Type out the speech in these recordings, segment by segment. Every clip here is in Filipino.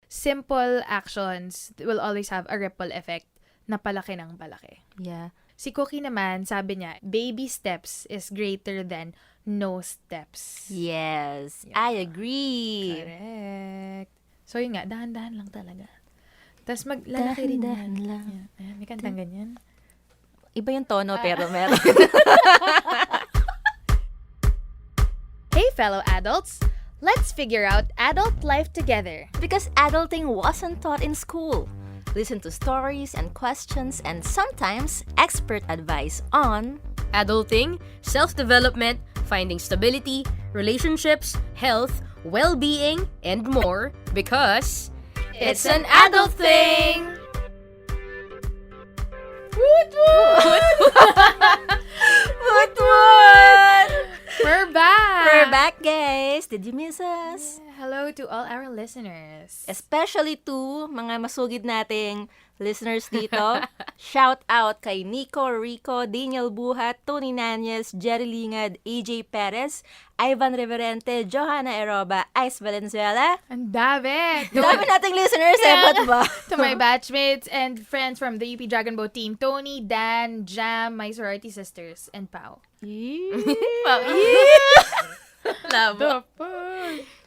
simple actions will always have a ripple effect na palaki ng palaki. Yeah. Si Cookie naman, sabi niya, baby steps is greater than no steps. Yes, Yeah. I agree. Correct. So yun nga, dahan-dahan lang talaga. Tapos maglalaki rin Dahan-dahan yan. lang. Yeah. Ayan, may kantang ganyan. Iba yung tono, pero meron. Hey fellow adults, let's figure out adult life together. Because adulting wasn't taught in school. Listen to stories and questions and sometimes expert advice on Adulting, self-development, finding stability, relationships, health, well-being, and more because it's an adult thing! Woot woot! What one? We're back! We're back, guys. Did you miss us? Hello to all our listeners. Especially to mga masugid nating listeners dito. Shout out kay Nico, Rico, Daniel Buhat, Tony Nanyes, Jerry Lingad, AJ Perez, Ivan Reverente, Johanna Eroba, Ice Valenzuela. Ang dami! Dami nating listeners, ba't ba? To my batchmates and friends from the UP Dragon Boat team, Tony, Dan, Jam, my sorority sisters, and Pao. Labo.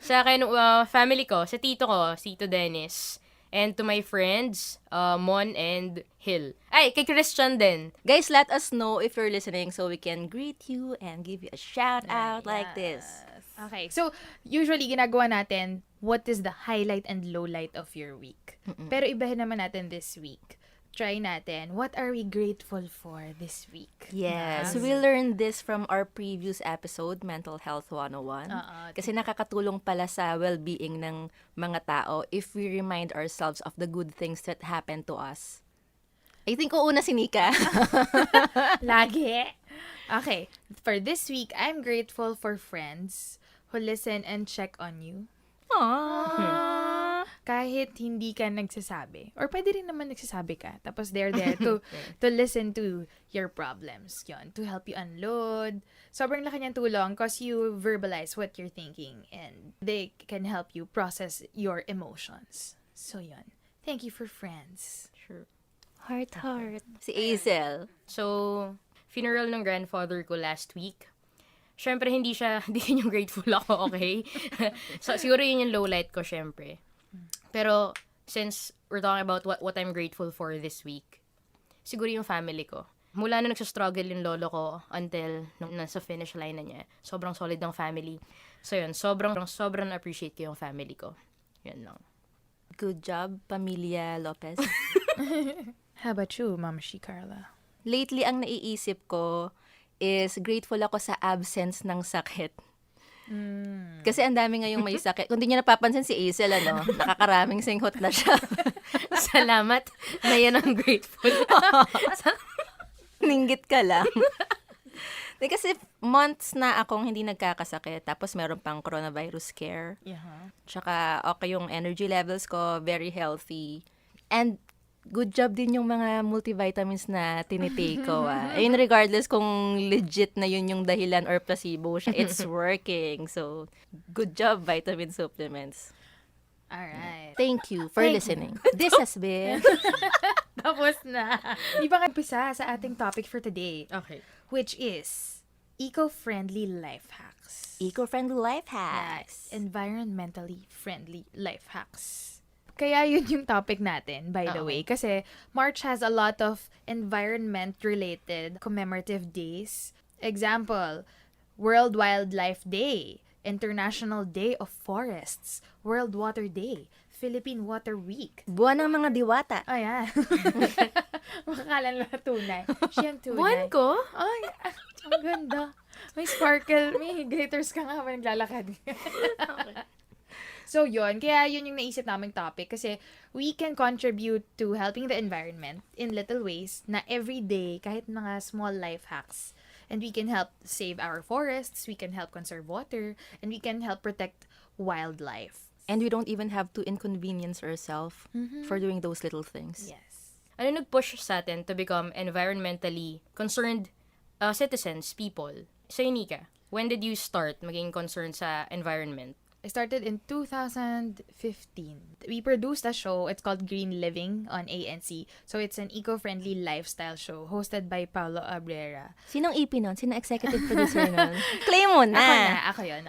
Sa akin, family ko, sa tito ko, si Tito Dennis. And to my friends, Mon and Hill. Ay, kay Christian din. Guys, let us know if you're listening so we can greet you and give you a shout out like this. Okay, so usually ginagawa natin, what is the highlight and low light of your week? Pero ibahin naman natin this week. Try natin, what are we grateful for this week? Yes, we learned this from our previous episode, Mental Health 101. Kasi nakakatulong pala sa well-being ng mga tao if we remind ourselves of the good things that happen to us. I think uuna si Nika. Lagi. Okay, for this week, I'm grateful for friends who listen and check on you. Aww. Kahit hindi ka nagsasabi. Or pwede rin naman nagsasabi ka. Tapos they're there to listen to your problems. Yon, to help you unload. Sobrang laki niyang tulong because you verbalize what you're thinking and they can help you process your emotions. So yon. Thank you for friends. Sure. Heart. Si Azel. So, funeral ng grandfather ko last week. Syempre, hindi yun yung grateful ako, okay? So, siguro yun yung low light ko, syempre. Pero, since we're talking about what I'm grateful for this week, siguro yung family ko. Mula na nagsastruggle yung lolo ko until nung nasa finish line na niya. Sobrang solid ng family. So, yun. Sobrang appreciate ko yung family ko. Yun lang. Good job, Pamilya Lopez. How about you, Mama Shi Carla? Lately, ang naiisip ko is grateful ako sa absence ng sakit. Kasi ang dami ngayong may sakit. Kung di niyo napapansin si Azel, nakakaraming singhot na siya. Salamat na yan ang grateful. Ninggit ka lang. Kasi months na akong hindi nagkakasakit. Tapos meron pang coronavirus scare. Yeah. Tsaka okay yung energy levels ko, very healthy. And good job din yung mga multivitamins na tinitake ko. Ayun, regardless kung legit na yun yung dahilan or placebo siya, it's working. So, good job, vitamin supplements. Alright. Thank you for listening. This has been... Tapos na. Di ba kampisa sa ating topic for today? Okay. Which is eco-friendly life hacks. Eco-friendly life hacks. Environmentally friendly life hacks. Kaya yun yung topic natin, by the way. Kasi March has a lot of environment-related commemorative days. Example, World Wildlife Day, International Day of Forests, World Water Day, Philippine Water Week. Buwan ng mga diwata. Oh, yeah. Makakala nila tunay. Siyang tunay. Buwan ko? Ay, ang ganda. May sparkle. May glitters ka nga habang naglalakad. Okay. So, yun. Kaya yun yung naisip naming topic kasi we can contribute to helping the environment in little ways na everyday, kahit mga small life hacks. And we can help save our forests, we can help conserve water, and we can help protect wildlife. And we don't even have to inconvenience ourselves for doing those little things. Yes. Ano nag-push sa atin to become environmentally concerned citizens, people? So, Nika, when did you start maging concerned sa environment? I started in 2015. We produced a show. It's called Green Living on ANC. So it's an eco-friendly lifestyle show hosted by Paulo Abrera. Sinong EP nun? Sinong executive producer nun? Claim mo na! Ako yun.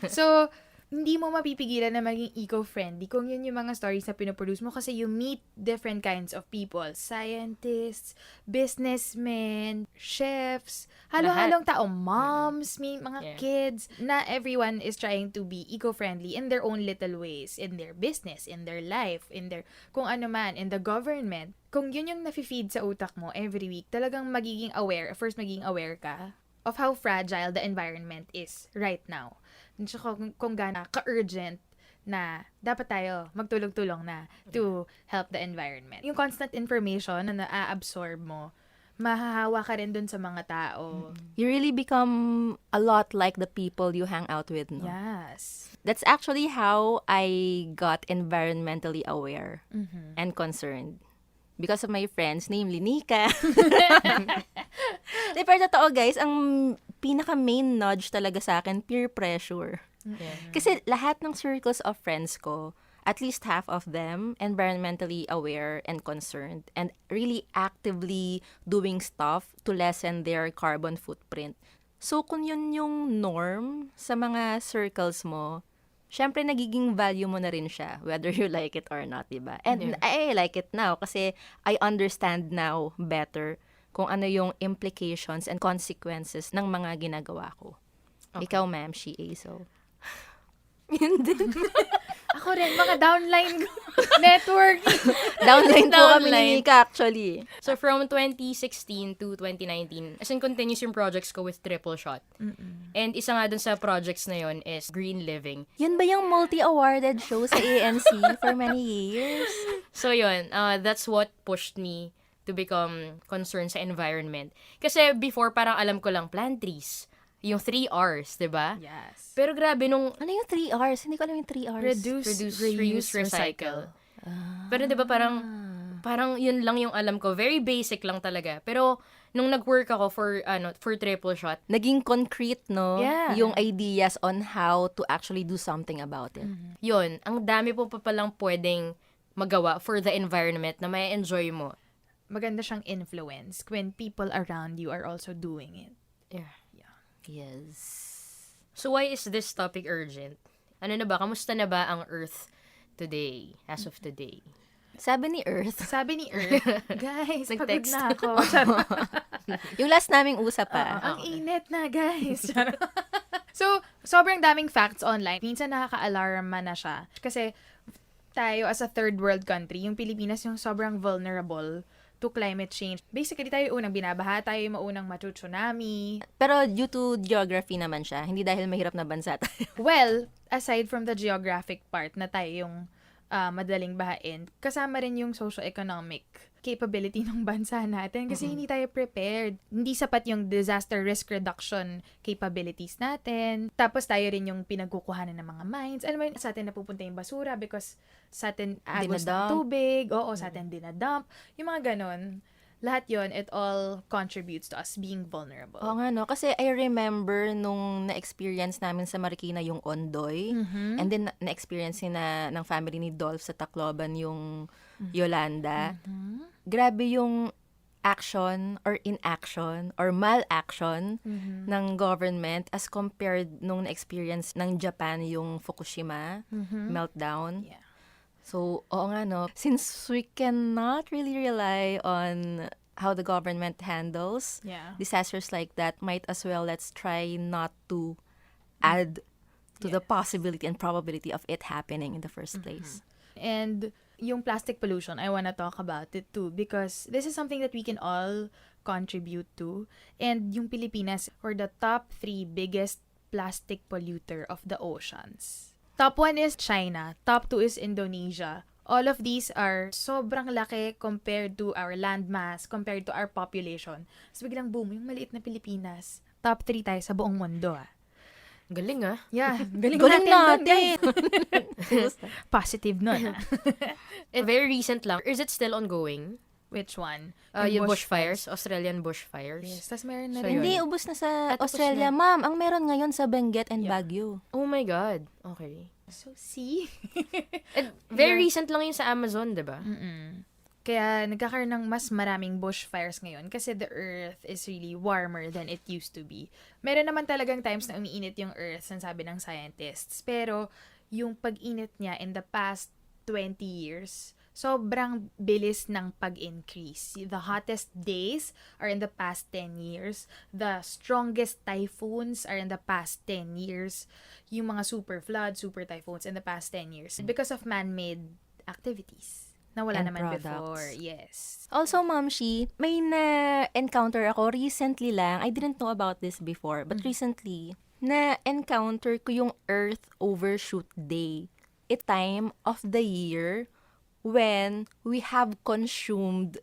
So, hindi mo mapipigilan na maging eco-friendly kung yun yung mga stories na pinoproduce mo kasi you meet different kinds of people. Scientists, businessmen, chefs, halo-halong tao, moms, mga kids. Na everyone is trying to be eco-friendly in their own little ways, in their business, in their life, in their, kung ano man, in the government. Kung yun yung nafe-feed sa utak mo every week, talagang magiging aware ka of how fragile the environment is right now. Tsaka kung gaano ka-urgent na dapat tayo magtulong-tulong na to help the environment. Yung constant information na na-absorb mo, mahahawa ka rin dun sa mga tao. You really become a lot like the people you hang out with, no? Yes. That's actually how I got environmentally aware and concerned. Because of my friends, namely Nika. Pero totoo guys, ang pinaka-main nudge talaga sa akin, peer pressure. Yeah. Kasi lahat ng circles of friends ko, at least half of them, environmentally aware and concerned and really actively doing stuff to lessen their carbon footprint. So kung yun yung norm sa mga circles mo, syempre nagiging value mo na rin siya, whether you like it or not, diba? And I like it now kasi I understand now better kung ano yung implications and consequences ng mga ginagawa ko. Okay. Ikaw, ma'am, Shea, so... Yun din. Ako rin, mga downline network. Downline po kami ni Nika, actually. So, from 2016 to 2019, as in continuous yung projects ko with Triple Shot. And isa nga dun sa projects na yon is Green Living. Yan ba yung multi-awarded show sa ANC for many years? So, yun. That's what pushed me to become concerned sa environment. Kasi before, parang alam ko lang, plant trees. Yung 3 R's, diba? Yes. Pero grabe nung... Ano yung 3 R's? Hindi ko alam yung 3 R's. Reduce, reuse, recycle. Pero diba parang yun lang yung alam ko. Very basic lang talaga. Pero nung nag-work ako for Triple Shot, naging concrete, no? Yeah. Yung ideas on how to actually do something about it. yun, ang dami po pa palang pwedeng magawa for the environment na may enjoy mo. Maganda siyang influence when people around you are also doing it. Yeah. Yes. So why is this topic urgent? Ano na ba? Kamusta na ba ang Earth today, as of today? Sabi ni Earth. Guys, pagod Nag-text. na ako. Yung last naming usap pa. Ang init na, guys. So, sobrang daming facts online. Minsan nakaka-alarma na siya. Kasi tayo as a third world country, yung Pilipinas yung sobrang vulnerable to climate change. Basically, tayo unang binabaha, tayo yung maunang tsunami. Pero due to geography naman siya, hindi dahil mahirap na bansa tayo. Well, aside from the geographic part na tayo yung madaling bahain, kasama rin yung socio-economic capability ng bansa natin kasi hindi tayo prepared. Hindi sapat yung disaster risk reduction capabilities natin. Tapos tayo rin yung pinagkukuhanan ng mga mines. Alam mo yun, sa atin napupunta yung basura because sa atin agos ng tubig. Oo, sa atin dinadump. Yung mga ganon. Lahat yon, it all contributes to us being vulnerable. Oo nga, no? Kasi I remember nung na-experience namin sa Marikina yung Ondoy, and then na-experience ng family ni Dolph sa Tacloban yung Yolanda. Grabe yung action or inaction or malaction ng government as compared nung na-experience ng Japan yung Fukushima meltdown. Yeah. So, oo nga, no? Since we cannot really rely on how the government handles disasters like that, might as well let's try not to add to the possibility and probability of it happening in the first place. And yung plastic pollution, I wanna talk about it too because this is something that we can all contribute to. And yung Pilipinas are the top 3 biggest plastic polluter of the oceans. Top 1 is China. Top 2 is Indonesia. All of these are sobrang laki compared to our landmass, compared to our population. So biglang boom, yung maliit na Pilipinas. Top 3 tayo sa buong mundo, Galing, Yeah, galing natin. Positive nun, Very recent lang. Is it still ongoing? Which one? Yung bushfires, Australian bushfires. Yes, tas meron na So, rin. Hindi, yun. ubos na sa Tapos Australia, ma'am. Ang meron ngayon sa Benguet and Yeah. Baguio. Oh my God. Okay. So, see? And very recent lang yun sa Amazon, di ba? Kaya nagkakaroon ng mas maraming bushfires ngayon kasi the earth is really warmer than it used to be. Meron naman talagang times na umiinit yung earth, sabi ng scientists. Pero yung pag-init niya in the past 20 years, sobrang bilis ng pag-increase. The hottest days are in the past 10 years. The strongest typhoons are in the past 10 years. Yung mga super floods, super typhoons in the past 10 years. Because of man-made activities na wala And naman products. before. Yes. Also, Ma'am Shi, may na-encounter ako recently lang. I didn't know about this before, but recently, na-encounter ko yung Earth Overshoot Day. It's time of the year when we have consumed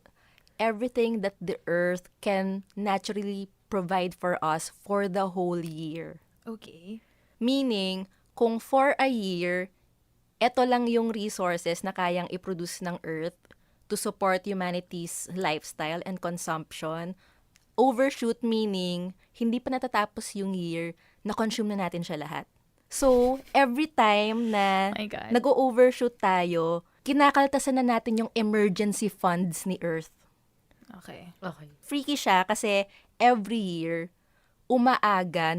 everything that the Earth can naturally provide for us for the whole year. Okay. Meaning, kung for a year, eto lang yung resources na kayang i-produce ng Earth to support humanity's lifestyle and consumption. Overshoot meaning, hindi pa natatapos yung year, na-consume na natin siya lahat. So, every time na My God. nag-overshoot tayo, kinakaltasan na natin yung emergency funds ni Earth. Okay. Okay. Freaky siya kasi every year, umaaga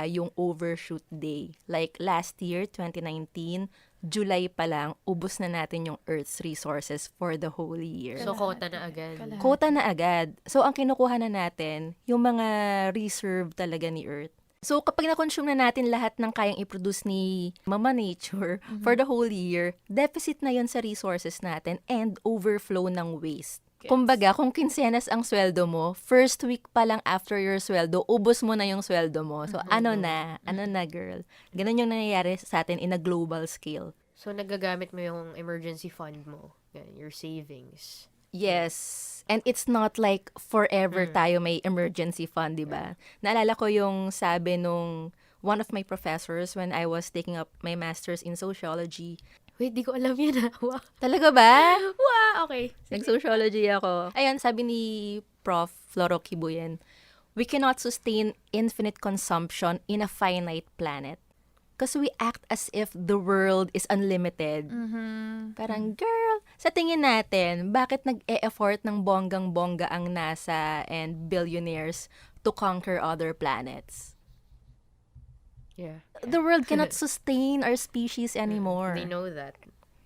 yung overshoot day. Like last year, 2019, July pa lang, ubos na natin yung Earth's resources for the whole year. So, quota na agad. Quota na agad. So, ang kinukuha na natin, yung mga reserve talaga ni Earth. So, kapag na-consume na natin lahat ng kayang i-produce ni Mama Nature for the whole year, deficit na yon sa resources natin and overflow ng waste. Gets. Kumbaga, kung kinsenas ang sweldo mo, first week pa lang after your sweldo, ubos mo na yung sweldo mo. So, ano na girl? Ganun yung nangyayari sa atin in a global scale. So, nagagamit mo yung emergency fund mo. Yan, your savings. Yes. And it's not like forever tayo may emergency fund, di ba? Naalala ko yung sabi nung one of my professors when I was taking up my master's in sociology. Wait, di ko alam yan. Wow. Talaga ba? Wow, okay. Nag-sociology ako. Ayun, sabi ni Prof. Floro Kibuyen, we cannot sustain infinite consumption in a finite planet. Because we act as if the world is unlimited. Parang, girl, sa tingin natin, bakit nag-e-effort ng bonggang-bongga ang NASA and billionaires to conquer other planets? Yeah. The world cannot sustain our species anymore. They know that.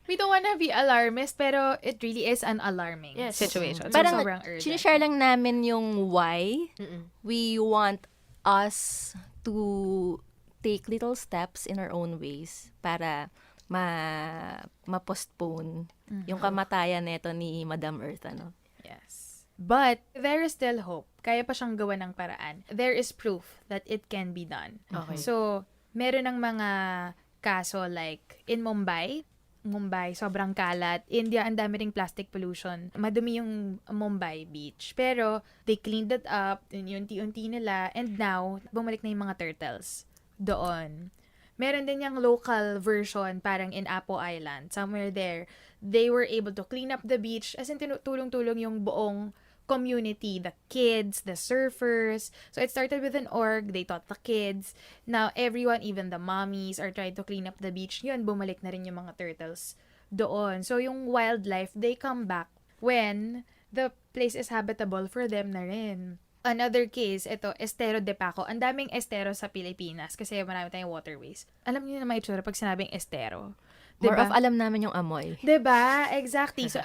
We don't wanna be alarmist, pero it really is an alarming Yes. situation. So, Parang, sobrang urgent. sinishare lang namin yung why we want us to take little steps in our own ways para ma-postpone yung kamatayan neto ni Madam Earth, ano? Yes. But, there is still hope. Kaya pa siyang gawa ng paraan. There is proof that it can be done. Okay. So, meron ng mga kaso like in Mumbai, sobrang kalat. India, ang dami ring plastic pollution. Madumi yung Mumbai beach. Pero, they cleaned it up, unti-unti nila, and now, bumalik na yung mga turtles doon. Meron din yung local version, parang in Apo Island, somewhere there. They were able to clean up the beach, as in tulong-tulong yung buong community, the kids, the surfers. So it started with an org, they taught the kids. Now everyone, even the mommies, are trying to clean up the beach. Yun, bumalik na rin yung mga turtles doon. So yung wildlife, they come back when the place is habitable for them na rin. Another case, ito, Estero de Paco. Ang daming estero sa Pilipinas kasi marami tayong waterways. Alam niyo na may itsura pag sinabing estero. More of alam namin yung amoy. Diba? Exactly. So,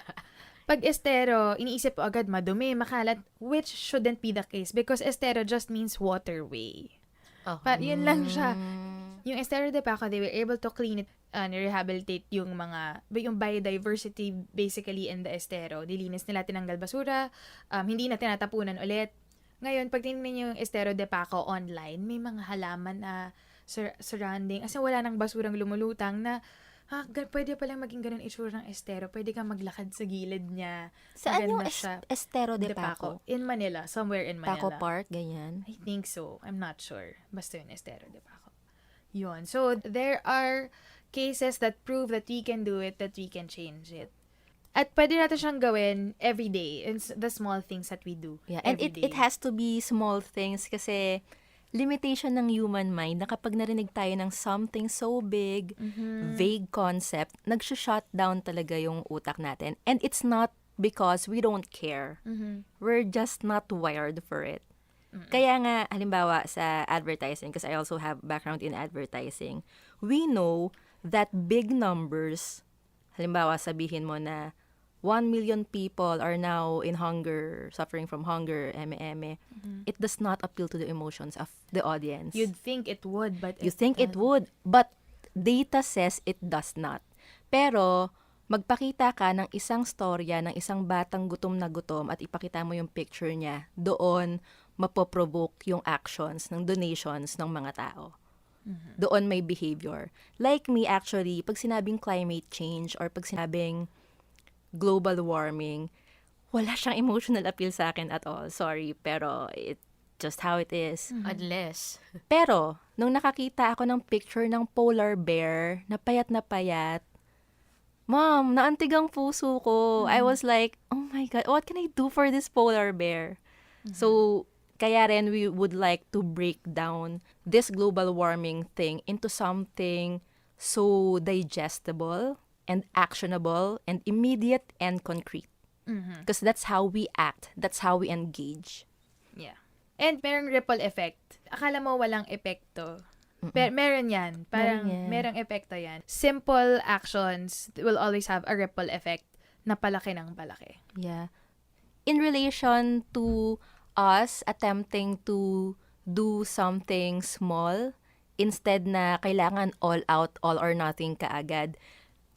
pag estero, iniisip ko agad madumi, makalat, which shouldn't be the case because estero just means waterway. Okay. Yun lang siya. Yung Estero de Paco, they were able to clean it and rehabilitate yung biodiversity basically in the estero. Dilinis nila, tinanggal basura, hindi na tinatapunan ulit. Ngayon, pag tingnan niyo yung Estero de Paco online, may mga halaman na surrounding. Kasi wala nang basurang lumulutang na, pwede palang maging ganun itsura ng estero. Pwede kang maglakad sa gilid niya. Saan yung Maganda siya. Estero de Paco? In Manila. Somewhere in Manila. Paco Park, ganyan? I think so. I'm not sure. Basta yun, Estero de Paco. Yun. So, there are cases that prove that we can do it, that we can change it. At pwede natin siyang gawin every day. It's the small things that we do Yeah, and every it day. has to be small things kasi limitation ng human mind na kapag narinig tayo ng something so big, vague concept, nag-shut down talaga yung utak natin. And it's not because we don't care. We're just not wired for it. Kaya nga, halimbawa sa advertising, because I also have background in advertising, we know that big numbers, halimbawa sabihin mo na 1 million people are now in hunger, suffering from hunger, eme. It does not appeal to the emotions of the audience. You'd think it would, but You think it would, but data says it does not. Pero, magpakita ka ng isang storya ng isang batang gutom na gutom at ipakita mo yung picture niya, doon mapoprovoke yung actions ng donations ng mga tao. Doon may behavior. Like me actually, pag sinabing climate change or pag sinabing global warming, wala siyang emotional appeal sa akin at all. Sorry, pero it's just how it is. Unless, Pero, nung nakakita ako ng picture ng polar bear na payat, Mom, naantig ang puso ko. I was like, oh my God, what can I do for this polar bear? So, kaya rin we would like to break down this global warming thing into something so digestible and actionable and immediate and concrete. Because that's how we act. That's how we engage. Yeah. And merong ripple effect. Akala mo walang epekto. Meron yan. Parang Meron yan. merong epekto yan. Simple actions will always have a ripple effect na palaki ng palaki. Yeah. In relation to us attempting to do something small instead na kailangan all out, all or nothing kaagad,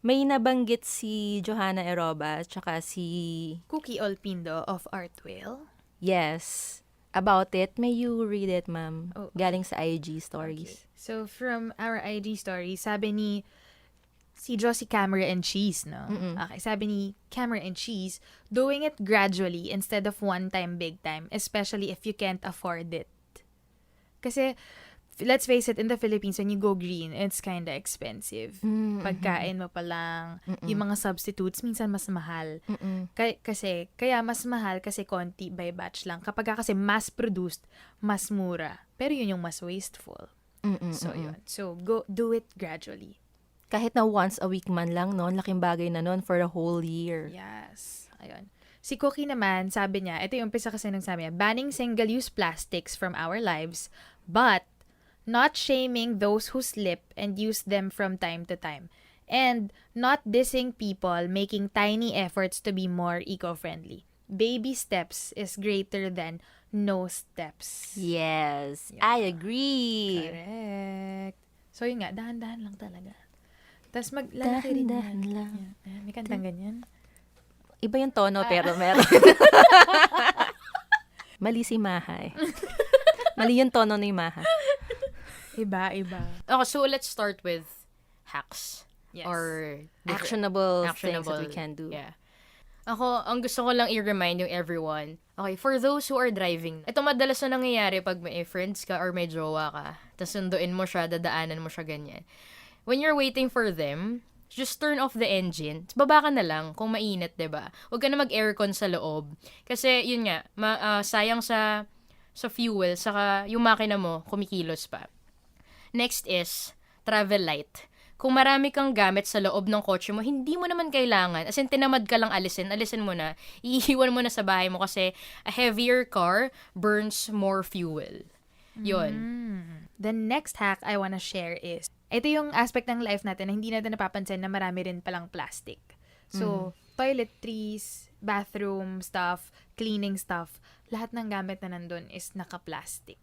may nabanggit si Johanna Eroba tsaka si Cookie Olpindo of Artwell. Yes. About it, may you read it, ma'am? Oh, Galing sa IG stories. Okay. So, from our IG story, sabi ni si Josie Camera and Cheese, no? Okay, sabi ni Camera and Cheese, doing it gradually instead of one time, big time, especially if you can't afford it. Kasi, let's face it, in the Philippines, when you go green, it's kinda expensive. Pagkain mo pa lang, yung mga substitutes, minsan mas mahal. Kaya mas mahal kasi konti by batch lang. Kapag kasi mass-produced, mas mura. Pero yun yung mas wasteful. So, yun. So, go do it gradually. Kahit na once a week man lang, no? Laking bagay na nun for a whole year. Yes. Ayun. Si Cookie naman, sabi niya, ito yung umpisa kasi nung sabi niya, banning single-use plastics from our lives, but not shaming those who slip and use them from time to time. And not dissing people making tiny efforts to be more eco-friendly. Baby steps is greater than no steps. Yes, Yeah. I agree. Correct. So yun nga, dahan-dahan lang talaga. Tapos maglalaki rin Dahan-dahan yan. lang. Yeah. May kantang ganyan. Iba yung tono, pero meron. Mali si Mahay. Mali yung tono ni Maha. Iba. okay, so let's start with hacks. Yes. Or Actionable things that we can do. Yeah. Ako, ang gusto ko lang i-remind yung everyone. Okay, for those who are driving, ito madalas na nangyayari pag may friends ka or may jowa ka, tapos sunduin mo siya, dadaanan mo siya, ganyan. When you're waiting for them, just turn off the engine. Baba ka na lang kung mainit, 'di ba? Huwag ka na mag-aircon sa loob. Kasi, yun nga, sayang sa fuel, saka yung makina mo, kumikilos pa. Next is, travel light. Kung marami kang gamit sa loob ng kotse mo, hindi mo naman kailangan. As in, tinamad ka lang alisin mo na. Iiwan mo na sa bahay mo kasi a heavier car burns more fuel. Yun. The next hack I wanna share is, ito yung aspect ng life natin na hindi natin napapansin na marami rin palang plastic. So, toiletries, bathroom stuff, cleaning stuff, lahat ng gamit na nandun is naka-plastic.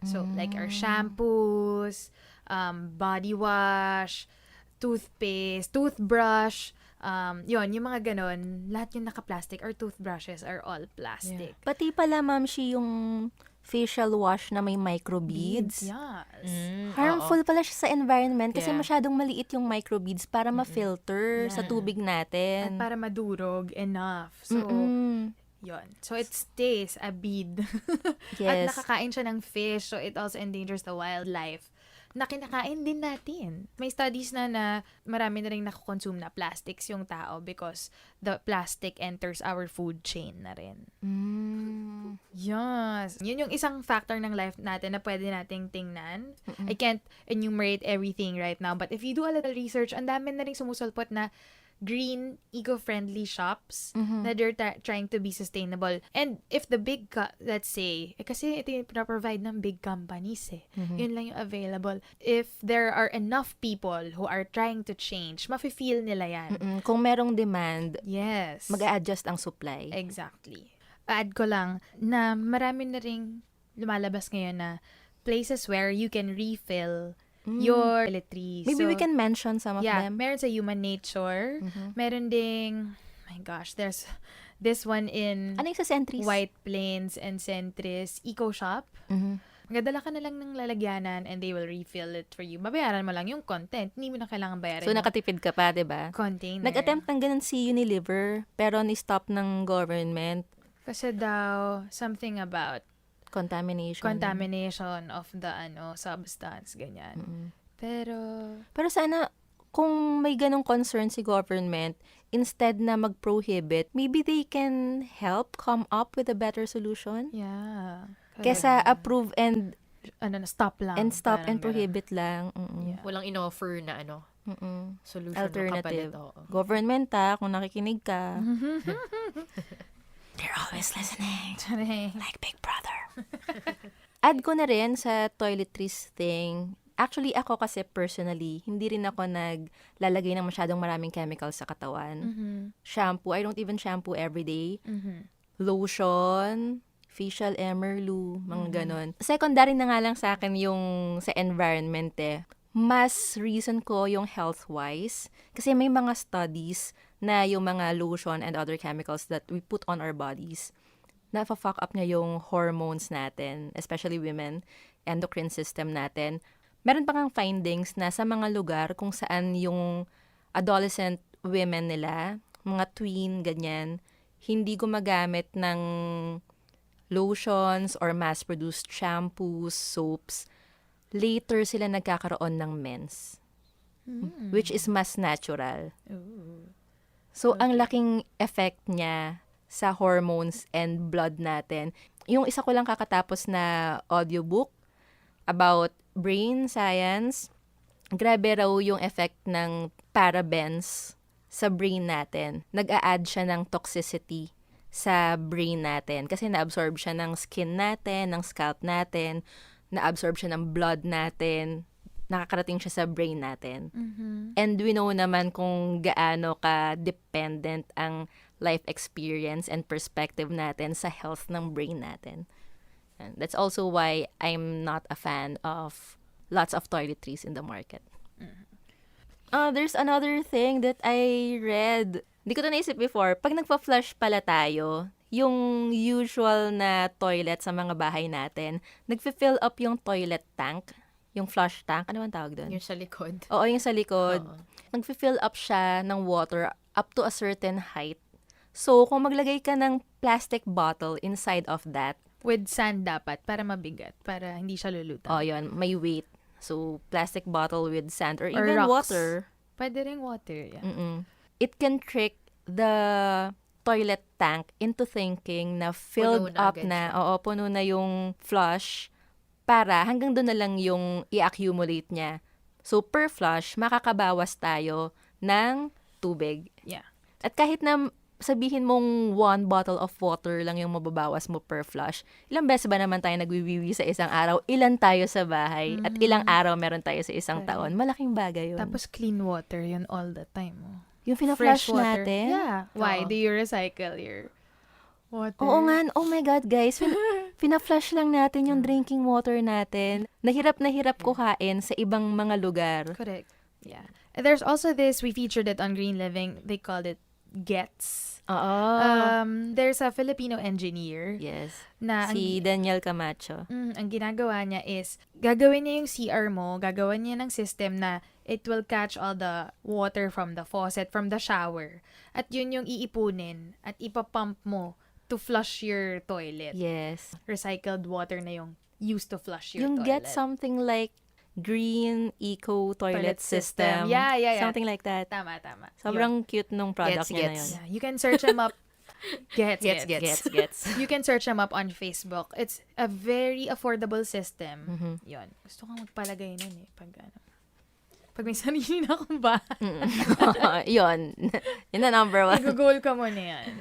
So, like our shampoos, body wash, toothpaste, toothbrush, yun, yung mga ganon, lahat yung naka-plastic. Our toothbrushes are all plastic. Pati pala, ma'am, yung facial wash na may microbeads. Yes. Harmful pala siya sa environment kasi masyadong maliit yung microbeads para ma-filter sa tubig At natin. para madurog enough. So, yun. So, it stays a bead. At Yes. nakakain siya ng fish, so it also endangers the wildlife. na kinakain din natin. May studies na marami na rin nakukonsume na plastics yung tao because the plastic enters our food chain na rin. Yes. Yun yung isang factor ng life natin na pwede nating tingnan. I can't enumerate everything right now, but if you do a little research, ang dami na rin sumusulpot na green, eco-friendly shops na they're trying to be sustainable. And if the big, let's say, kasi ito yung provide ng big companies Yun lang yung available. If there are enough people who are trying to change, mafe-feel nila yan. Kung merong demand, Yes. mag-a-adjust ang supply. Exactly. Add ko lang na marami na ring lumalabas ngayon na places where you can refill your toiletries. Maybe we can mention some of them. Meron sa Human Nature. Meron ding, my gosh, there's this one in Ano yung sa Sentries? White Plains and Centris Eco Shop. Magdadala ka na lang ng lalagyanan and they will refill it for you. Babayaran mo lang yung content. Hindi mo na kailangan bayaran So, yung nakatipid ka pa, diba? container. Nag-attempt ng ganun si Unilever, pero ni-stop ng government. Kasi daw, something about Contamination of the substance, ganyan. Pero sana, kung may ganong concern si government, instead na mag-prohibit, maybe they can help come up with a better solution. yeah. Kesa approve and Stop lang. stop Parang and prohibit lang. Yeah. Walang in-offer na solution Alternative. o kapalit. Government kung nakikinig ka. They're always listening. ganun. Like Big Brother. Add ko na rin sa toiletries thing. Actually, ako kasi personally, hindi rin ako naglalagay ng masyadong maraming chemicals sa katawan. Shampoo, I don't even shampoo every day. Lotion, facial emerlu, mga ganon. Secondary na nga lang sa akin yung sa environment Mas reason ko yung health-wise. Kasi may mga studies na yung mga lotion and other chemicals that we put on our bodies, na-fuck up niya yung hormones natin, especially women, endocrine system natin. Meron pa ngang findings na sa mga lugar kung saan yung adolescent women nila, mga tween, ganyan, hindi gumagamit ng lotions or mass-produced shampoos, soaps, later sila nagkakaroon ng mens. Which is mas natural. So, ang laking effect niya sa hormones and blood natin. Yung isa ko lang kakatapos na audiobook about brain science, grabe raw yung effect ng parabens sa brain natin. Nag-a-add siya ng toxicity sa brain natin kasi na-absorb siya ng skin natin, ng scalp natin, na-absorb siya ng blood natin, nakakarating siya sa brain natin. And we know naman kung gaano ka-dependent ang life experience and perspective natin sa health ng brain natin. And that's also why I'm not a fan of lots of toiletries in the market. There's another thing that I read. Hindi ko ito naisip before. Pag nagpa-flush pala tayo, yung usual na toilet sa mga bahay natin, nagfi-fill up yung toilet tank, yung flush tank. Ano bang tawag doon? Yung sa likod. Oo, yung sa likod. Oo. Nagfi-fill up siya ng water up to a certain height. So, kung maglagay ka ng plastic bottle inside of that, With sand dapat, para mabigat, para hindi siya lulutang. yun, may weight. So, plastic bottle with sand or Or even rocks. water. Pwede ring water, yeah. It can trick the toilet tank into thinking na filled Puno na up agad na, siya. puno na yung flush para hanggang doon na lang yung i-accumulate niya. So, per flush, makakabawas tayo ng tubig. Yeah. At kahit na sabihin mong 1 bottle of water lang yung mababawas mo per flush, ilang beses ba naman tayo nagwiwiwi sa isang araw? Ilan tayo sa bahay? At ilang araw meron tayo sa isang taon? Malaking bagay yun. Tapos clean water yun all the time. yung fina-flush Fresh water. natin? Yeah. Why? Oo. Do you recycle your water? Oo nga. Oh my God, guys. Fina-flush lang natin yung drinking water natin. Nahirap kuhain sa ibang mga lugar. Correct. Yeah. And there's also this, we featured it on Green Living, they called it Gets. Oo. There's a Filipino engineer Yes. na Si Daniel Camacho. ang ginagawa niya is, gagawin niya yung CR mo, gagawa niya ng system na it will catch all the water from the faucet, from the shower. At yun yung iipunin at ipapump mo to flush your toilet. Yes. Recycled water na yung used to flush your Yung toilet. get something like green eco toilet Toilet system. system. Yeah. Something like that. Tama. Sobrang cute nung product niya na Gets. yun. Yeah, you can search them up. Gets. Gets. You can search them up on Facebook. It's a very affordable system. Yun. Gusto kong magpalagay nun eh. Pag may sarili na akong bahay. Yun. Yun na number 1. I-goal ka mo na yan.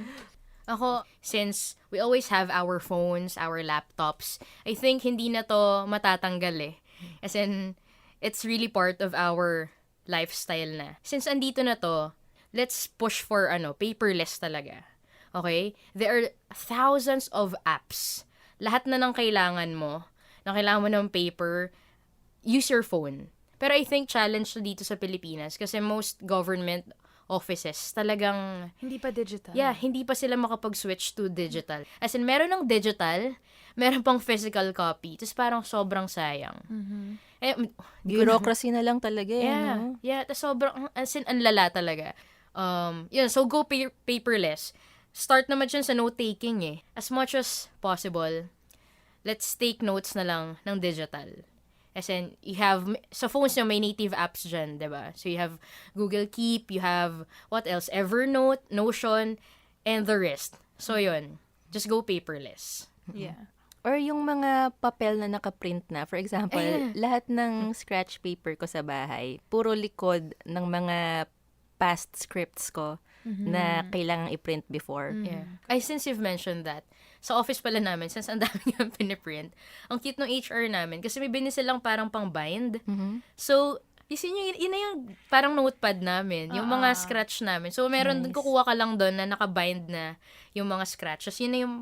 Ako, since we always have our phones, our laptops, I think hindi na to matatanggal eh. As in, it's really part of our lifestyle na. Since andito na to, let's push for paperless talaga. Okay? There are thousands of apps. Lahat na ng kailangan mo ng paper, use your phone. Pero I think challenge to dito sa Pilipinas kasi most government offices talagang Hindi pa digital. yeah, hindi pa sila makapag-switch to digital. As in, meron ng digital, meron pang physical copy. Tapos parang sobrang sayang. Eh, Bureaucracy na lang talaga eh. yeah, No? yeah. Tapos sobrang, as in, ang lala talaga. Yun, so go paperless. Start naman dyan sa note-taking eh. As much as possible, let's take notes na lang ng digital. As in, you have, sa phones nyo, may native apps dyan, diba? So, you have Google Keep, you have, what else? Evernote, Notion, and the rest. So, yun. Just go paperless. Yeah. Or yung mga papel na nakaprint na. For example, lahat ng scratch paper ko sa bahay, puro likod ng mga past scripts ko na kailangang i-print before. Yeah. Since you've mentioned that, sa office pala namin, since ang dami nga piniprint, ang cute ng HR namin, kasi may binis silang parang pang-bind. So, yun na yung parang notepad namin, yung mga scratch namin. So, meron dun, kukuha ka lang doon na naka-bind na yung mga scratches. Yun na yung,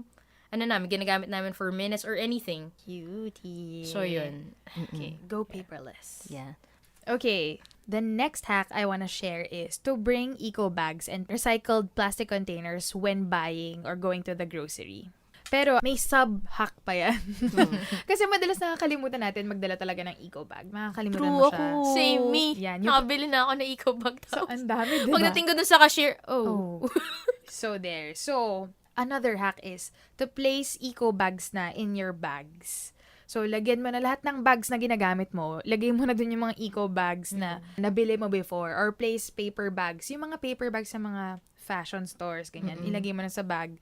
ginagamit namin for minutes or anything. Cutie. So, yun. Okay, go paperless. Yeah. Okay, the next hack I want to share is to bring eco bags and recycled plastic containers when buying or going to the grocery. Pero may sub-hack pa yan. Kasi madalas nakakalimutan natin magdala talaga ng eco bag. Makakalimutan True, mo siya. ako. Same me. Yan, Nakabili na ako ng eco bag. So, ang dami, diba? Pagdating ko dun sa cashier, So, there. So, another hack is to place eco bags na in your bags. So, lagyan mo na lahat ng bags na ginagamit mo. Lagay mo na dun yung mga eco bags na nabili mo before. Or place paper bags. Yung mga paper bags sa mga fashion stores, ganyan. Ilagay mo na sa bag.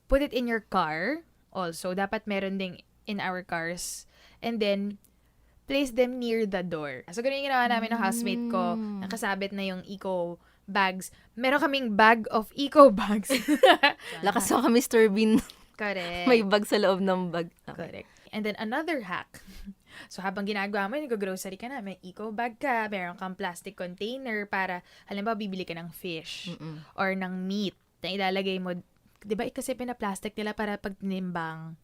Put it in your car. Also, dapat meron ding in our cars. And then, place them near the door. So, ganun yung ginawa namin ng housemate ko. Nakasabit na yung eco bags. Meron kaming bag of eco bags. Lakas mo ka, Mr. Bean. Correct. May bag sa loob ng bag. Correct. And then, another hack. So, habang ginagawa mo, nag-grocery ka na, may eco bag ka, meron kang plastic container para, halimbawa, bibili ka ng fish or ng meat na ilalagay mo. Diba, kasi pinaplastic nila para pag tinimbang.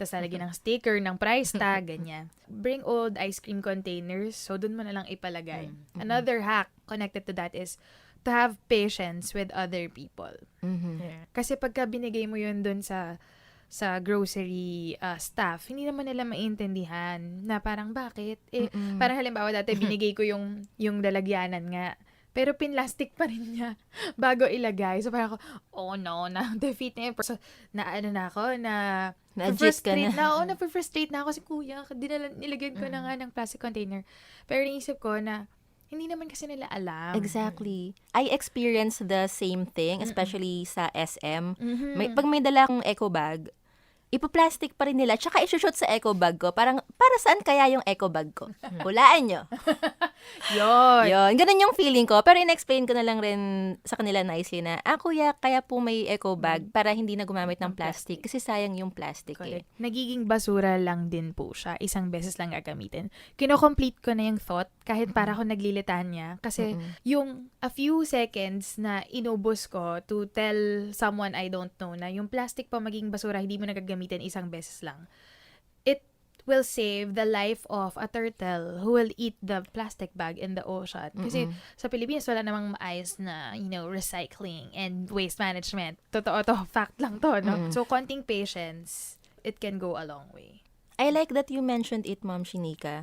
Tapos, lalagyan ng sticker, ng price tag, ganyan. Bring old ice cream containers. So, dun mo na lang ipalagay. Another hack connected to that is to have patience with other people. yeah. Kasi pagka binigay mo yun dun sa grocery staff, hindi naman nila maintindihan na parang bakit? Parang halimbawa dati binigay ko yung lalagyanan nga. Pero pinlastic pa rin niya bago ilagay. So parang ako, oh no, na-defeat na yun. So, Na-adjust ka na. Na-frustrate na ako kasi kuya, nilagyan ko na nga ng plastic container. Pero naisip ko na, hindi naman kasi nila alam. Exactly. I experienced the same thing, especially sa SM. Pag may dala akong eco bag, ipoplastic pa rin nila, tsaka isushoot sa eco bag ko. Parang, para saan kaya yung eco bag ko? Hulaan nyo. Yun. Ganun yung feeling ko. Pero in-explain ko na lang rin sa kanila nicely na, kuya, kaya po may eco bag para hindi na gumamit ng plastic. Kasi sayang yung plastic eh. Nagiging basura lang din po siya. Isang beses lang gagamitin. Kino-complete ko na yung thought kahit para ako naglilitan niya. Kasi yung a few seconds na inubos ko to tell someone I don't know na yung plastic pa maging basura, hindi mo nagagamitin isang beses lang. It will save the life of a turtle who will eat the plastic bag in the ocean. Kasi sa Pilipinas, wala namang maayos na, recycling and waste management. Totoo to, fact lang to, no? So, konting patience, it can go a long way. I like that you mentioned it, Ma'am Shinika.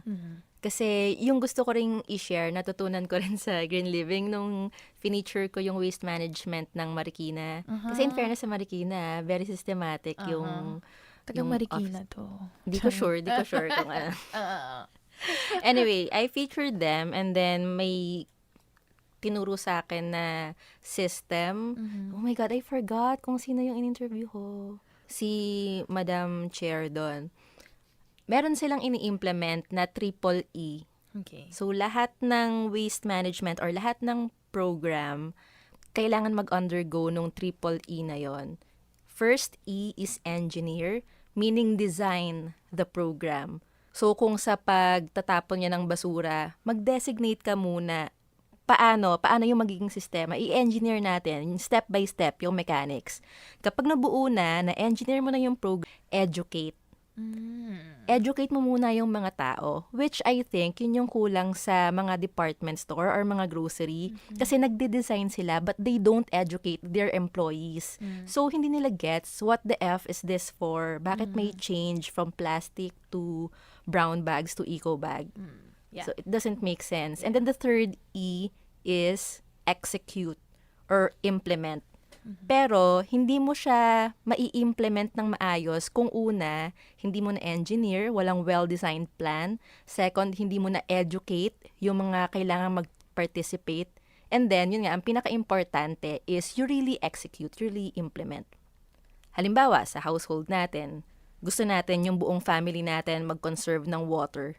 Kasi yung gusto ko ring i-share, natutunan ko rin sa Green Living nung finiture ko yung waste management ng Marikina. Kasi in fairness sa Marikina, very systematic yung Tagang Marikina to. Di ko sure kung ano. Anyway, I featured them and then may tinuro sa akin na system. Oh my God, I forgot kung sino yung in-interview ko. Si Madam Chair doon. Meron silang ini-implement na triple E. Okay. So, lahat ng waste management or lahat ng program, kailangan mag-undergo nung triple E na yon. First E is engineer, meaning design the program. So, kung sa pagtatapon niya ng basura, mag-designate ka muna paano yung magiging sistema. I-engineer natin, step by step, yung mechanics. Kapag nabuo na-engineer mo na yung program, educate. Educate mo muna yung mga tao, which I think yun yung kulang sa mga department store or mga grocery kasi nagde-design sila but they don't educate their employees. So, hindi nila gets what the F is this for? Bakit may change from plastic to brown bags to eco bag? Yeah. So, it doesn't make sense. And then the third E is execute or implement. Pero, hindi mo siya mai-implement ng maayos kung una, hindi mo na-engineer, walang well-designed plan. Second, hindi mo na-educate yung mga kailangan mag-participate. And then, yun nga, ang pinaka-importante is you really execute, you really implement. Halimbawa, sa household natin, gusto natin yung buong family natin mag-conserve ng water.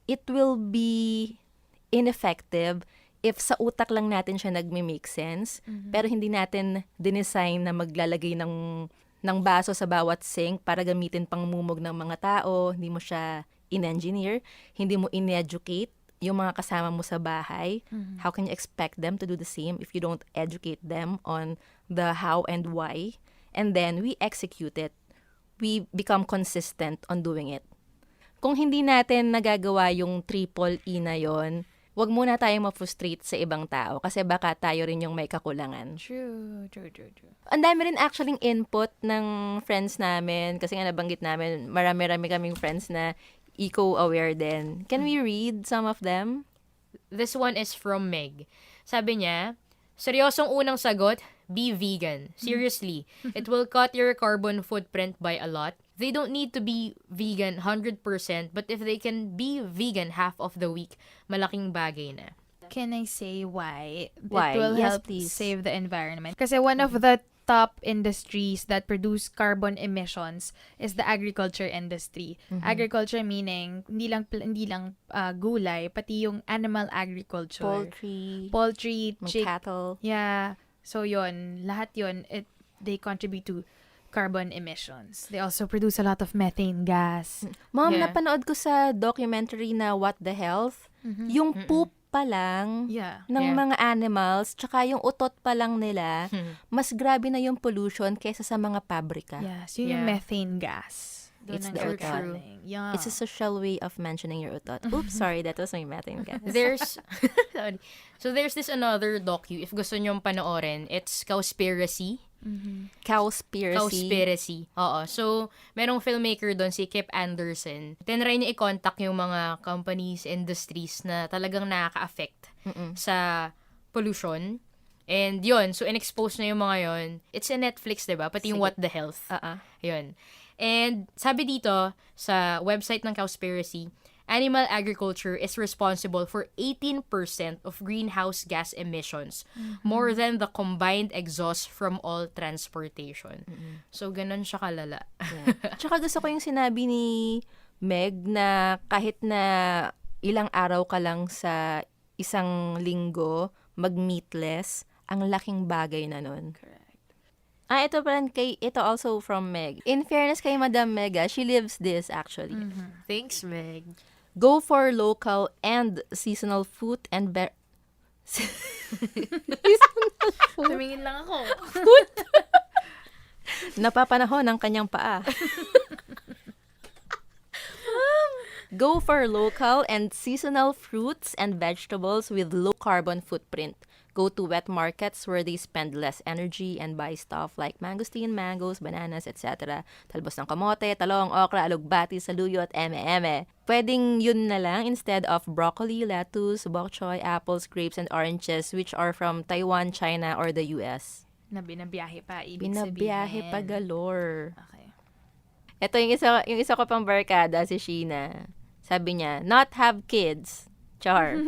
It will be ineffective if sa utak lang natin siya nagme-make sense, pero hindi natin dinesign na maglalagay ng baso sa bawat sink para gamitin pang mumog ng mga tao, hindi mo siya in-engineer, hindi mo in-educate yung mga kasama mo sa bahay. How can you expect them to do the same if you don't educate them on the how and why? And then we execute it. We become consistent on doing it. Kung hindi natin nagagawa yung triple E na yon, wag muna tayong ma-frustrate sa ibang tao kasi baka tayo rin yung may kakulangan. True. Ang dami rin actually input ng friends namin kasi nga nabanggit namin, marami-rami kaming friends na eco-aware din. Can we read some of them? This one is from Meg. Sabi niya, seryosong unang sagot, be vegan. Seriously, it will cut your carbon footprint by a lot. They don't need to be vegan 100%, but if they can be vegan half of the week, malaking bagay na. Can I say why? Why? It will Yes, help please. save the environment. Kasi one of the top industries that produce carbon emissions is the agriculture industry. Agriculture meaning hindi lang gulay, pati yung animal agriculture. Poultry, cattle. Yeah. So yon, lahat yon, they contribute to carbon emissions. They also produce a lot of methane gas. Mom, Yeah. napanood ko sa documentary na What the Health, yung poop pa lang Yeah. ng Yeah. mga animals, tsaka yung utot pa lang nila, mas grabe na yung pollution kaysa sa mga pabrika. Yes, yun yung Yeah. methane gas. Doon It's ang the utot. gagaling. Yeah. It's a social way of mentioning your utot. Oops, sorry, that was my methane gas. There's sorry. So there's this another docu if gusto nyong panoorin. It's Cowspiracy. Cowspiracy. Oo. So, merong filmmaker doon, si Kip Anderson. Tinry niya i-contact yung mga companies, industries na talagang nakaka-affect sa pollution. And yun, so in-expose na yung mga yun. It's in Netflix, diba? Pati yung Sige. What the Health. Yun. And sabi dito, sa website ng Cowspiracy, animal agriculture is responsible for 18% of greenhouse gas emissions, more than the combined exhaust from all transportation. So, ganun siya kalala. Yeah. Tsaka gusto ko yung sinabi ni Meg na kahit na ilang araw ka lang sa isang linggo, mag-meatless, ang laking bagay na nun. Correct. Ito pa rin ito also from Meg. In fairness kay Madam Mega, she lives this actually. Thanks, Meg. Go for local and seasonal food and Tumingin lang ako. Napapanahon ang kanyang paa. Go for local and seasonal fruits and vegetables with low carbon footprint. Go to wet markets where they spend less energy and buy stuff like mangosteen, mangoes, bananas, etc. Talbos ng kamote, talong, okra, alugbati, saluyot, eme-eme. Pwedeng yun na lang instead of broccoli, lettuce, bok choy, apples, grapes, and oranges which are from Taiwan, China, or the US. Na binabiyahe pa, ibig Binabiyahe sabihin. pa galore. Okay. Ito yung isa ko pang barkada, si Sheena. Sabi niya, not have kids. Char.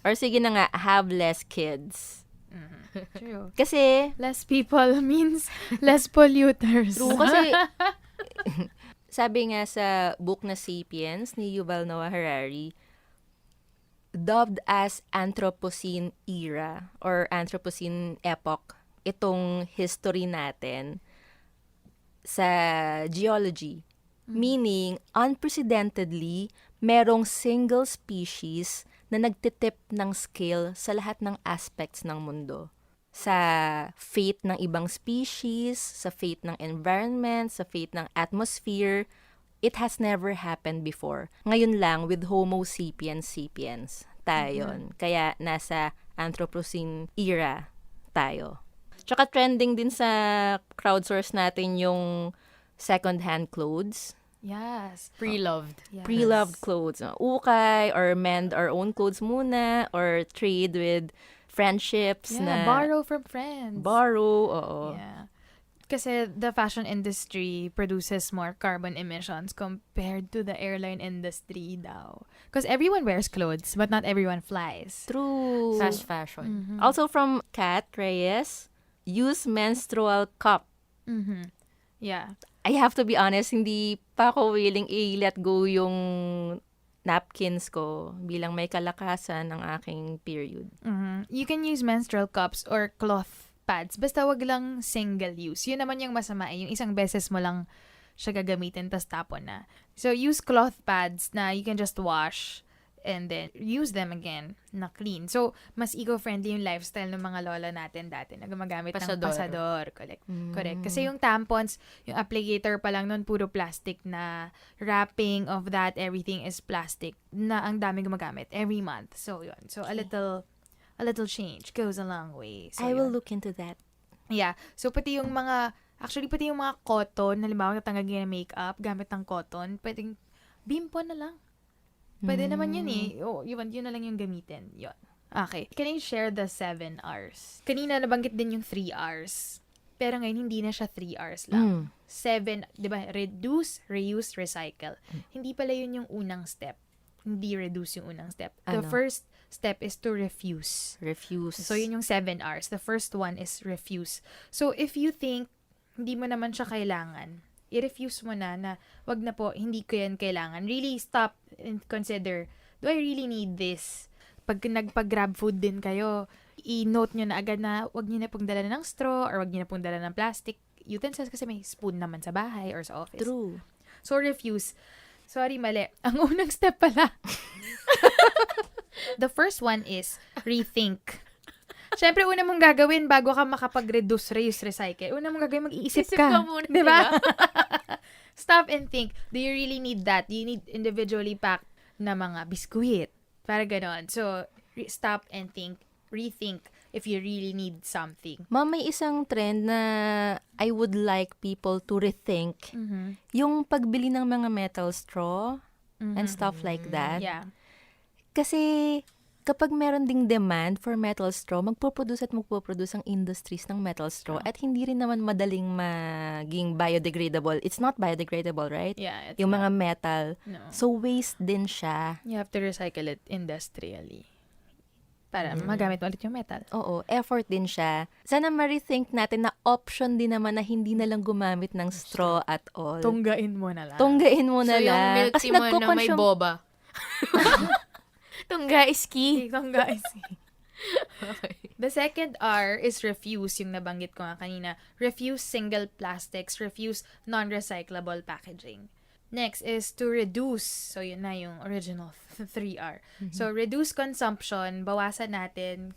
Or sige na nga, have less kids. True. Kasi, Less people means less polluters. true, kasi, sabi nga sa book na Sapiens ni Yuval Noah Harari, dubbed as Anthropocene era or Anthropocene epoch, itong history natin sa geology. Meaning, unprecedentedly, merong single species na nagtitip ng scale sa lahat ng aspects ng mundo. Sa fate ng ibang species, sa fate ng environment, sa fate ng atmosphere, it has never happened before. Ngayon lang, with Homo sapiens sapiens, tayo yun. Kaya nasa Anthropocene era tayo. Tsaka trending din sa crowdsource natin yung second-hand clothes. Yes. Pre-loved. Yes. Pre-loved clothes. Ukay or mend our own clothes muna or trade with friendships Yeah, na borrow from friends. borrow, oo. Yeah. Kasi the fashion industry produces more carbon emissions compared to the airline industry daw. Because everyone wears clothes, but not everyone flies. True. Fast fashion. Also from Kat Reyes, use menstrual cup. Mm-hmm. Yeah. I have to be honest, hindi pa ako willing i-let go yung napkins ko bilang may kalakasan ng aking period. Mm-hmm. You can use menstrual cups or cloth pads. Basta wag lang single use. Yun naman yung masama. Yung isang beses mo lang siya gagamitin tas tapon na. So, use cloth pads na you can just wash and then use them again na clean. So, mas eco-friendly yung lifestyle ng mga lola natin dati na gumagamit ng Pasador. pasador. Correct. Kasi yung tampons, yung applicator pa lang nun, puro plastic na wrapping of that, everything is plastic na ang daming gumagamit every month. So, yun. So, a little change goes a long way. So, I will yun. look into that. Yeah. So, pati yung mga cotton, halimbawa natanggal ng makeup, gamit ng cotton, pwedeng bimpo na lang. Pwede naman yun eh. Oh, yun na lang yung gamitin. Yun. Okay. Can I share the 7 R's? Kanina nabanggit din yung 3 R's. Pero ngayon, hindi na siya 3 R's lang. 7, di ba? Reduce, reuse, recycle. Hindi pala yun yung unang step. Hindi reduce yung unang step. The Ano? first step is to refuse. Refuse. So, yun yung 7 R's. The first one is refuse. So, if you think hindi mo naman siya kailangan, i-refuse mo na wag na po, hindi ko yan kailangan. Really stop and consider, do I really need this? Pag nagpag-grab food din kayo, i-note nyo na agad na wag nyo na pong dala ng straw or wag nyo na pong dala ng plastic utensils kasi may spoon naman sa bahay or sa office. True. So, refuse. Sorry, mali. Ang unang step pala. The first one is rethink. Siyempre, una mong gagawin bago ka makapag-reduce, reuse, recycle. Una mong gagawin, mag-iisip Isip ka muna, diba? Stop and think. Do you really need that? Do you need individually packed na mga biskuit? Para ganon. So, stop and think. Rethink if you really need something. Ma'am, may isang trend na I would like people to rethink. Yung pagbili ng mga metal straw and stuff like that. Yeah. Kasi kapag meron ding demand for metal straw, magpo-produce ang industries ng metal straw at hindi rin naman madaling maging biodegradable. It's not biodegradable, right? Yeah. Yung mga metal. No. So, waste din siya. You have to recycle it industrially. Para magamit mo ulit yung metal. Oo, effort din siya. Sana ma-rethink natin na option din naman na hindi na lang gumamit ng straw at all. Tunggain mo na lang. Tunggain mo na So, yung lang. milk tea mo na may boba. Tungga is key. Tungga is The second R is refuse, yung nabanggit ko nga kanina. Refuse single plastics, refuse non-recyclable packaging. Next is to reduce. So, yun na yung original 3R. So, reduce consumption, bawasan natin.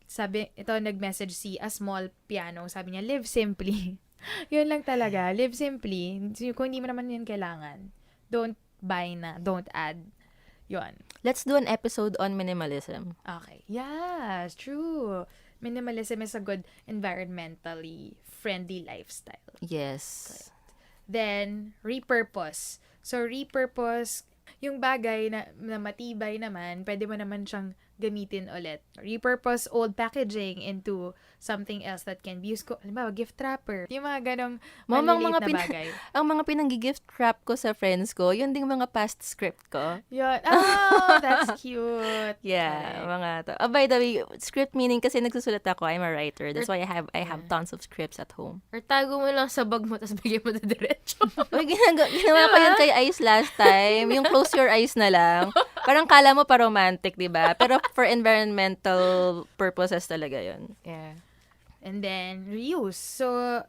Sabi, ito nag-message si A Small Piano. Sabi niya, live simply. Yun lang talaga. Live simply. Kung hindi mo naman yun kailangan, don't buy na. Don't add. Yun. Let's do an episode on minimalism. Okay. Yes, true. Minimalism is a good environmentally friendly lifestyle. Yes. Then, repurpose. So, repurpose, yung bagay na matibay naman, pwede mo naman siyang gamitin ulit. Repurpose old packaging into something else that can be used. Halimbawa, gift wrapper. Yung mga ganong maliliit na bagay. Ang mga pinang-gift wrap ko sa friends ko, yun ding mga past script ko. Yun. Oh, that's cute. Yeah, Correct. mga to. Oh, by the way, script meaning kasi nagsusulat ako. I'm a writer. That's why I have tons of scripts at home. Or tago mo lang sa bag mo, tapos bigyan mo na diretso. Uy, ginawa ko yun kay Ice last time. Yung close your eyes na lang. Parang kala mo pa romantic, di ba? Pero for environmental purposes talaga yun. Yeah. And then, reuse. So,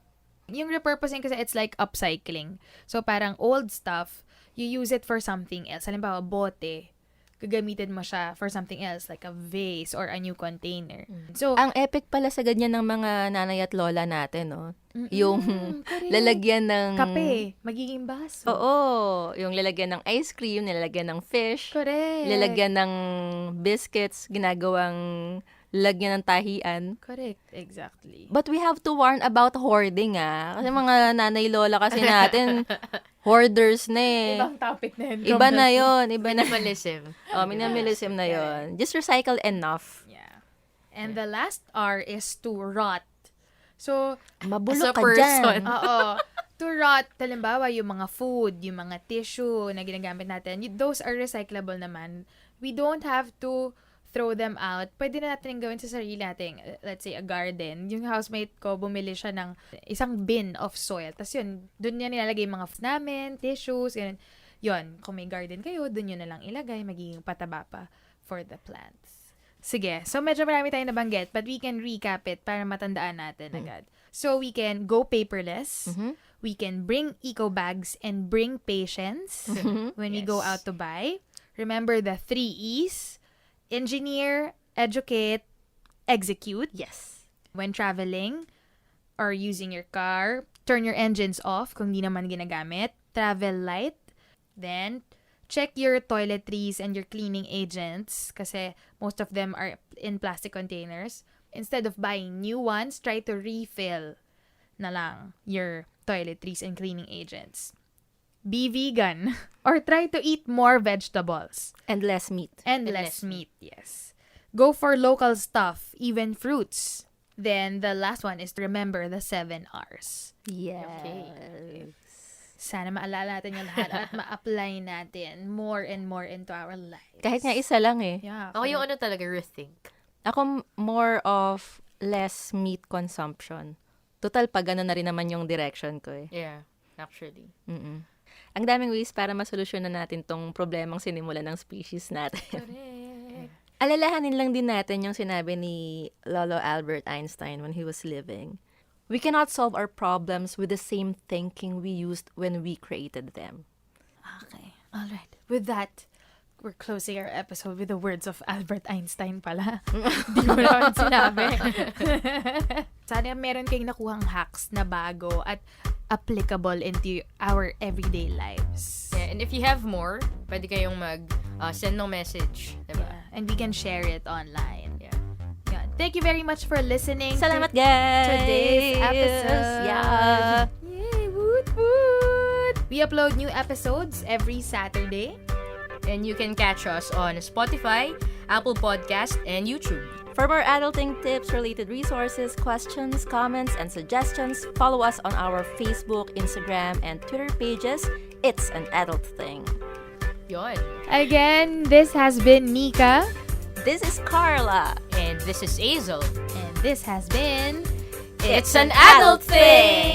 yung repurposing kasi, it's like upcycling. So, parang old stuff, you use it for something else. Halimbawa, bote, gagamitin mo siya for something else, like a vase or a new container. So, Ang epic pala sa ganyan ng mga nanay at lola natin, no? Yung correct. lalagyan ng... kape, magiging baso. Oo. Yung lalagyan ng ice cream, nilalagyan ng fish. Correct. Lalagyan ng biscuits, ginagawang lalagyan ng tahian. Correct, exactly. But we have to warn about hoarding, ah. Kasi mga nanay lola kasi natin, hoarders na eh. Ibang topic na yun. Iba na yun. Iba na. Minimalism. Minimalism na yun. Just recycle enough. Yeah. And the last R is to rot. So, Mabulok As a ka person. dyan. oo. To rot, halimbawa, yung mga food, yung mga tissue na ginagamit natin, those are recyclable naman. We don't have to throw them out. Pwede na natin gawin sa sarili natin. Let's say, a garden. Yung housemate ko, bumili siya ng isang bin of soil. Tapos yun, dun niya nilalagay yung mga food namin, tissues, ganun. Yun, kung may garden kayo, dun yun na lang ilagay, magiging pataba pa for the plants. Sige, so medyo marami tayong nabanggit, but we can recap it para matandaan natin agad. So we can go paperless, we can bring eco bags and bring patience when we go out to buy. Remember the 3 E's: engineer, educate, execute. Yes. When traveling or using your car, turn your engines off kung di naman ginagamit. Travel light. Then, check your toiletries and your cleaning agents kasi most of them are in plastic containers. Instead of buying new ones, try to refill na lang your toiletries and cleaning agents. Be vegan or try to eat more vegetables. And less meat. And less meat, yes. Go for local stuff, even fruits. Then, the last one is to remember the 7 R's. Yes. Sana maalala natin yung lahat at ma-apply natin more and more into our lives. Kahit nga isa lang eh. Yeah. Ako yung ano talaga, rethink. Ako more of less meat consumption. Total, pag gano'n na rin naman yung direction ko eh. Yeah, actually. Mm-mm. Ang daming ways para masolusyonan natin tong problemang sinimulan ng species natin. Correct. Alalahanin lang din natin yung sinabi ni Lolo Albert Einstein when he was living. We cannot solve our problems with the same thinking we used when we created them. Okay. All right. With that, we're closing our episode with the words of Albert Einstein pala. Hindi mo naman sinabi. Sana meron kayong nakuhang hacks na bago at applicable into our everyday lives. Yeah, and if you have more, pwede kayong send ng message. Diba? Yeah. And we can share it online. Yeah. Yeah. Thank you very much for listening Salamat to guys! today's episode. Yeah! Yay! Woot woot! We upload new episodes every Saturday. And you can catch us on Spotify, Apple Podcast, and YouTube. For more adulting tips, related resources, questions, comments, and suggestions, follow us on our Facebook, Instagram, and Twitter pages. It's an adult thing. Yon. Again, this has been Nika. This is Carla. And this is Azel. And this has been It's an adult thing!